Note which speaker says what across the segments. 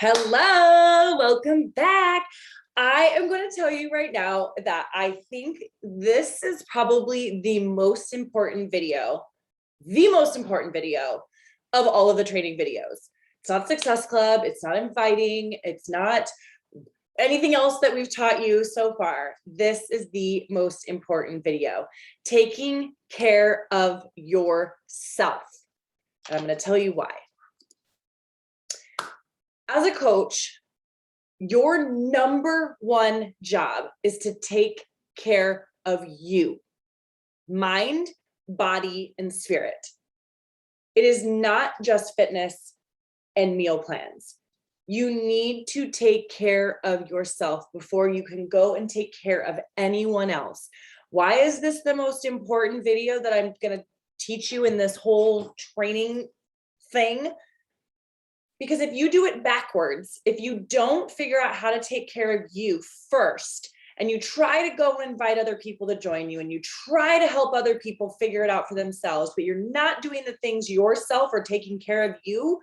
Speaker 1: Hello, welcome back. I am going to tell you right now that I think this is probably the most important video of all of the training videos. It's not Success Club, it's not inviting, it's not anything else that we've taught you so far. This is the most important video, taking care of yourself. And I'm going to tell you why. As a coach, your number one job is to take care of you, mind, body, and spirit. It is not just fitness and meal plans. You need to take care of yourself before you can go and take care of anyone else. Why is this the most important video that I'm going to teach you in this whole training thing? Because if you do it backwards, if you don't figure out how to take care of you first, and you try to go and invite other people to join you, and you try to help other people figure it out for themselves, but you're not doing the things yourself or taking care of you,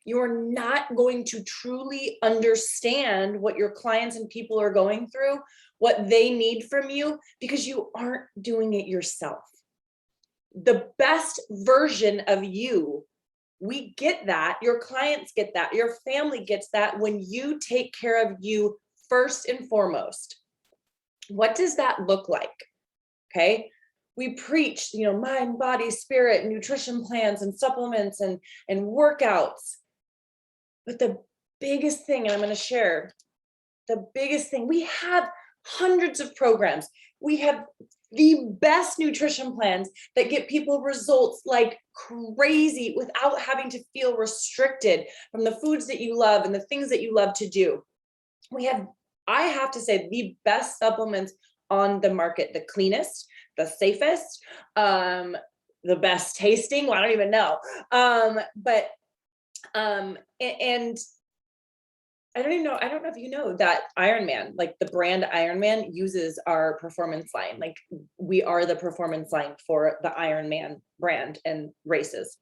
Speaker 1: you're not going to truly understand what your clients and people are going through, what they need from you, because you aren't doing it yourself. The best version of you, we get that, your clients get that, your family gets that when you take care of you first and foremost. What does that look like? Okay. We preach, mind, body, spirit, nutrition plans and supplements and workouts. But the biggest thing, and I'm going to share, the biggest thing, we have hundreds of programs. We have the best nutrition plans that get people results like crazy without having to feel restricted from the foods that you love and the things that you love to do. I have to say, the best supplements on the market, the cleanest, the safest, the best tasting. Well, I don't even know. And I don't know if you know that Ironman, like the brand Ironman, uses our performance line. Like, we are the performance line for the Ironman brand and races.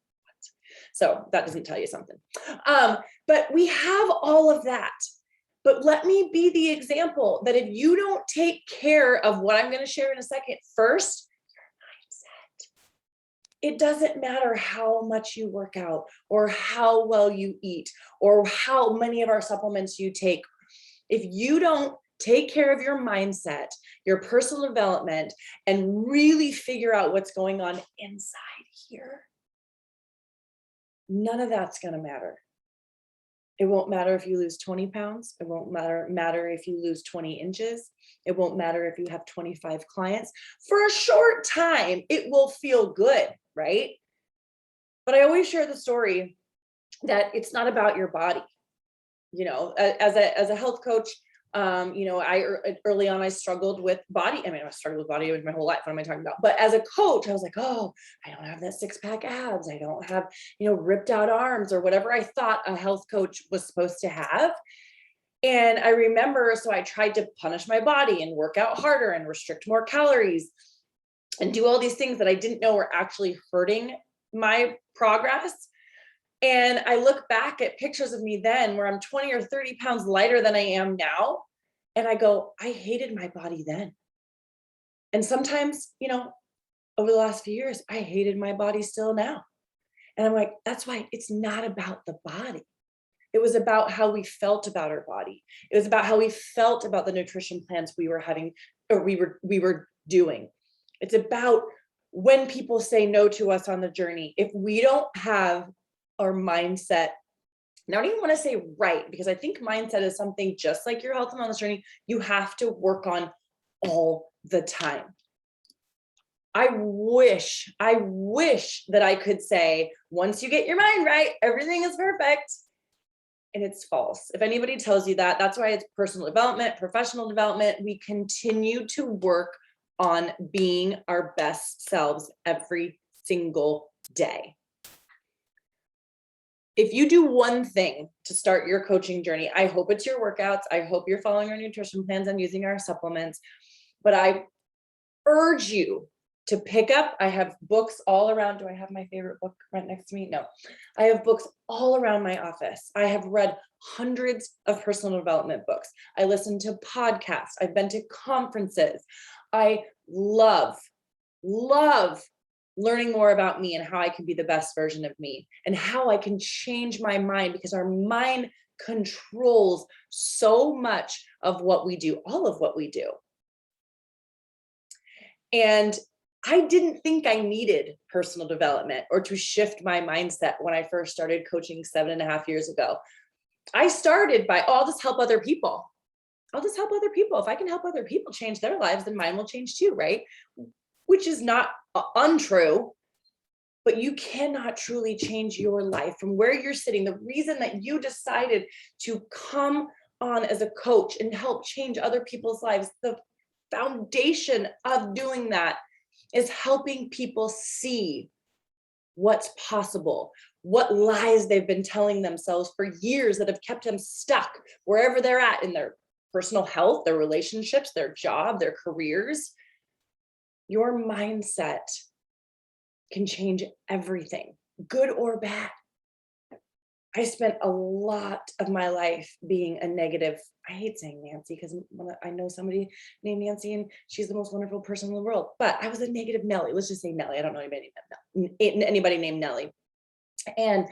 Speaker 1: So that doesn't tell you something. But we have all of that. But let me be the example that if you don't take care of what I'm going to share in a second first, it doesn't matter how much you work out or how well you eat or how many of our supplements you take. If you don't take care of your mindset, your personal development, and really figure out what's going on inside here, none of that's going to matter. It won't matter if you lose 20 pounds. It won't matter if you lose 20 inches. It won't matter if you have 25 clients. For a short time, it will feel good, right? But I always share the story that it's not about your body. As a health coach, early on I struggled with body. I struggled with body my whole life. What am I talking about? But as a coach, I was like, oh, I don't have that 6-pack abs. I don't have, ripped out arms or whatever I thought a health coach was supposed to have. And I remember, so I tried to punish my body and work out harder and restrict more calories and do all these things that I didn't know were actually hurting my progress. And I look back at pictures of me then where I'm 20 or 30 pounds lighter than I am now. And I go, I hated my body then. And sometimes, over the last few years, I hated my body still now. And I'm like, that's why it's not about the body. It was about how we felt about our body. It was about how we felt about the nutrition plans we were having, or we were doing. It's about when people say no to us on the journey. If we don't have our mindset, and I don't even want to say right, because I think mindset is something just like your health and wellness journey, you have to work on all the time. I wish that I could say, once you get your mind right, everything is perfect. And it's false. If anybody tells you that, that's why it's personal development, professional development. We continue to work on being our best selves every single day. If you do one thing to start your coaching journey, I hope it's your workouts. I hope you're following our nutrition plans and using our supplements. But I urge you to pick up. I have books all around. Do I have my favorite book right next to me? No. I have books all around my office. I have read hundreds of personal development books. I listen to podcasts. I've been to conferences. I love learning more about me and how I can be the best version of me and how I can change my mind, because our mind controls so much of what we do, all of what we do. And I didn't think I needed personal development or to shift my mindset when I first started coaching 7.5 years ago. I started by, oh, I'll just help other people. I'll just help other people. If I can help other people change their lives, then mine will change too, right? Which is not untrue, but you cannot truly change your life from where you're sitting. The reason that you decided to come on as a coach and help change other people's lives, the foundation of doing that is helping people see what's possible, what lies they've been telling themselves for years that have kept them stuck wherever they're at in their personal health, their relationships, their job, their careers. Your mindset can change everything, good or bad. I spent a lot of my life being a negative. I hate saying Nancy because I know somebody named Nancy and she's the most wonderful person in the world, but I was a negative Nelly. Let's just say Nelly. I don't know anybody named Nelly. And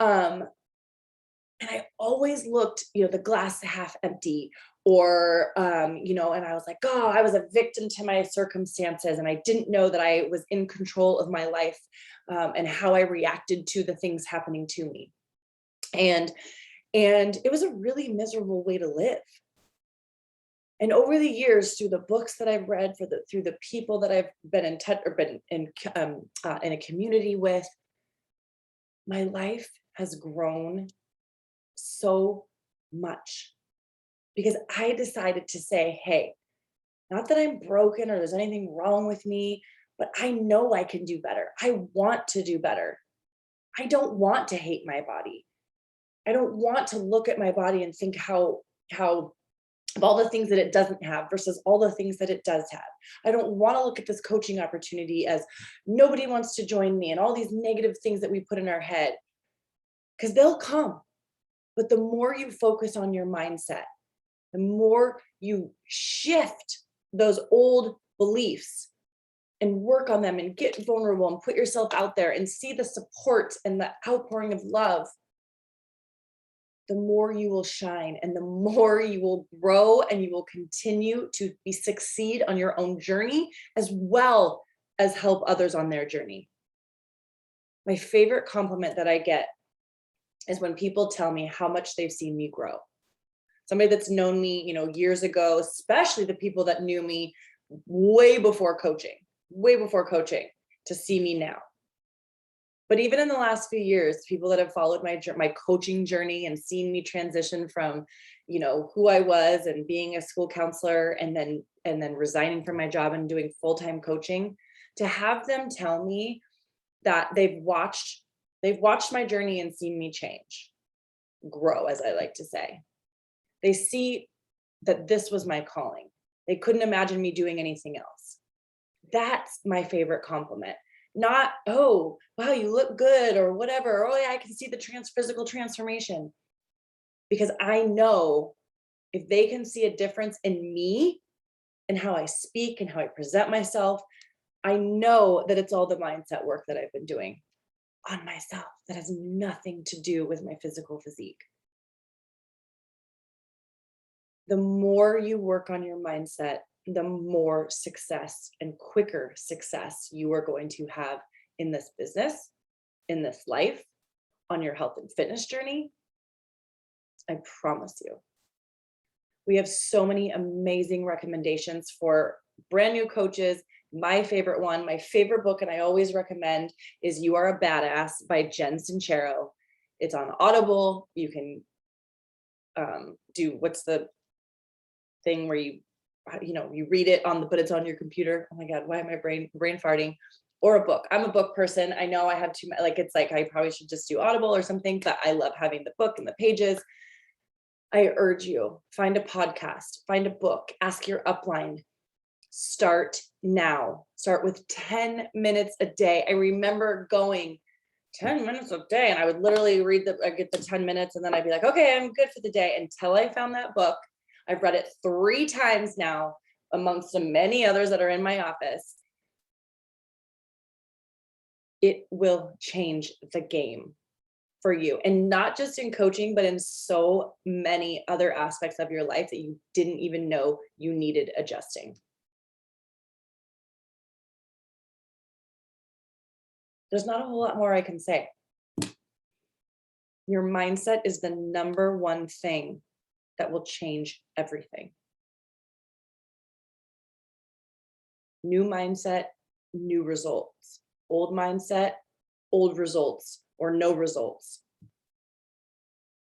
Speaker 1: I always looked, the glass half empty, or, and I was like, oh, I was a victim to my circumstances. And I didn't know that I was in control of my life, and how I reacted to the things happening to me. And it was a really miserable way to live. And over the years, through the books that I've read, through the people that I've been in touch or been in a community with, my life has grown so much because I decided to say, hey, not that I'm broken or there's anything wrong with me, but I know I can do better. I want to do better. I don't want to hate my body. I don't want to look at my body and think how of all the things that it doesn't have versus all the things that it does have. I don't want to look at this coaching opportunity as nobody wants to join me and all these negative things that we put in our head, because they'll come. But the more you focus on your mindset, the more you shift those old beliefs and work on them and get vulnerable and put yourself out there and see the support and the outpouring of love, the more you will shine and the more you will grow and you will continue to succeed on your own journey as well as help others on their journey. My favorite compliment that I get is when people tell me how much they've seen me grow. Somebody that's known me, years ago, especially the people that knew me way before coaching, to see me now. But even in the last few years, people that have followed my coaching journey and seen me transition from, who I was and being a school counselor and then resigning from my job and doing full-time coaching, to have them tell me that they've watched my journey and seen me change, grow, as I like to say. They see that this was my calling. They couldn't imagine me doing anything else. That's my favorite compliment. Not, oh, wow, you look good or whatever. Oh yeah, I can see the physical transformation. Because I know if they can see a difference in me and how I speak and how I present myself, I know that it's all the mindset work that I've been doing on myself that has nothing to do with my physical physique. The more you work on your mindset, the more success and quicker success you are going to have in this business, in this life, on your health and fitness journey. I promise you. We have so many amazing recommendations for brand new coaches. My favorite one, my favorite book, and I always recommend, is You Are a Badass by Jen Sincero. It's on Audible. You can do, what's the thing where you read it but it's on your computer. Oh my God, why am I brain farting? Or a book. I'm a book person. I know I have too much, it's like I probably should just do Audible or something, but I love having the book and the pages. I urge you, find a podcast, find a book, ask your upline. Start now. Start with 10 minutes a day. I remember going 10 minutes a day, and I would literally I get the 10 minutes, and then I'd be like, okay, I'm good for the day, until I found that book. I've read it 3 times now, amongst the many others that are in my office. It will change the game for you, and not just in coaching, but in so many other aspects of your life that you didn't even know you needed adjusting. There's not a whole lot more I can say. Your mindset is the number one thing that will change everything. New mindset, new results. Old mindset, old results, or no results.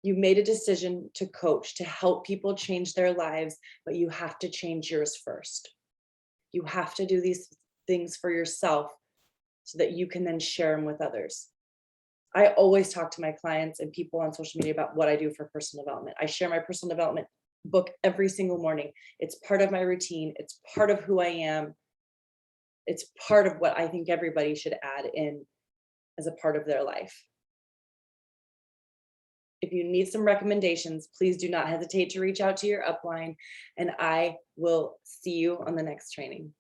Speaker 1: You made a decision to coach, to help people change their lives, but you have to change yours first. You have to do these things for yourself so that you can then share them with others. I always talk to my clients and people on social media about what I do for personal development. I share my personal development book every single morning. It's part of my routine. It's part of who I am. It's part of what I think everybody should add in as a part of their life. If you need some recommendations, please do not hesitate to reach out to your upline, and I will see you on the next training.